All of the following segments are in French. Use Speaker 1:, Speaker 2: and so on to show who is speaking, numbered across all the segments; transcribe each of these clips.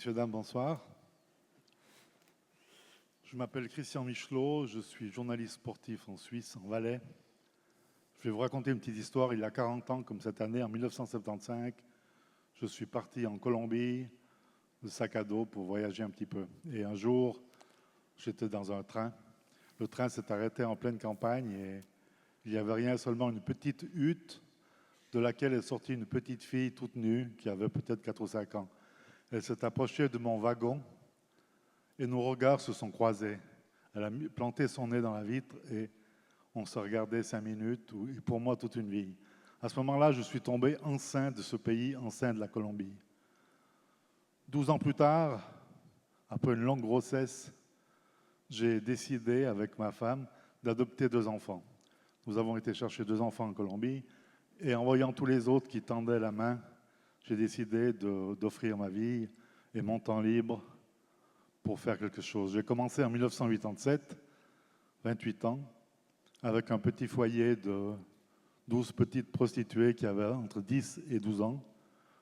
Speaker 1: Messieurs, dames, bonsoir. Je m'appelle Christian Michelot, je suis journaliste sportif en Suisse, en Valais. Je vais vous raconter une petite histoire. Il y a 40 ans, comme cette année, en 1975, je suis parti en Colombie, de sac à dos, pour voyager un petit peu. Et un jour, j'étais dans un train. Le train s'est arrêté en pleine campagne et il n'y avait rien, seulement une petite hutte de laquelle est sortie une petite fille toute nue qui avait peut-être 4 ou 5 ans. Elle s'est approchée de mon wagon et nos regards se sont croisés. Elle a planté son nez dans la vitre et on se regardait 5 minutes, et pour moi toute une vie. À ce moment-là, je suis tombé enceint de ce pays, enceint de la Colombie. 12 ans plus tard, après une longue grossesse, j'ai décidé avec ma femme d'adopter 2 enfants. Nous avons été chercher 2 enfants en Colombie et en voyant tous les autres qui tendaient la main, j'ai décidé d'offrir ma vie et mon temps libre pour faire quelque chose. J'ai commencé en 1987, 28 ans, avec un petit foyer de 12 petites prostituées qui avaient entre 10 et 12 ans,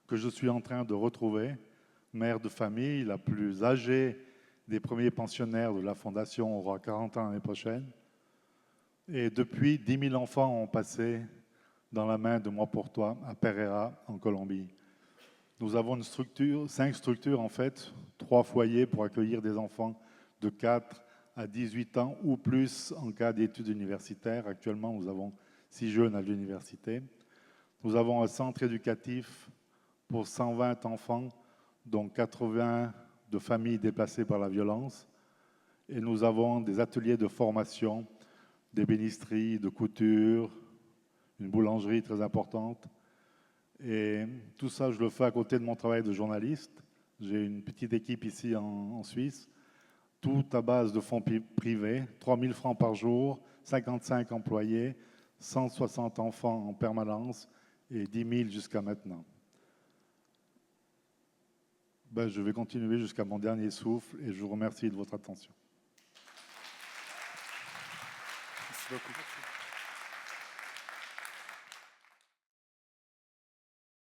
Speaker 1: que je suis en train de retrouver, mère de famille, la plus âgée des premiers pensionnaires de la Fondation, aura 40 ans l'année prochaine. Et depuis, 10 000 enfants ont passé dans la main de Moi pour Toi à Pereira, en Colombie. Nous avons une structure, 5 structures en fait, 3 foyers pour accueillir des enfants de 4 à 18 ans ou plus en cas d'études universitaires. Actuellement, nous avons 6 jeunes à l'université. Nous avons un centre éducatif pour 120 enfants, dont 80 de familles déplacées par la violence. Et nous avons des ateliers de formation, d'ébénisterie, de couture, une boulangerie très importante. Et tout ça, je le fais à côté de mon travail de journaliste. J'ai une petite équipe ici en Suisse, tout à base de fonds privés, 3 000 francs par jour, 55 employés, 160 enfants en permanence et 10 000 jusqu'à maintenant. Je vais continuer jusqu'à mon dernier souffle et je vous remercie de votre attention.
Speaker 2: Merci beaucoup.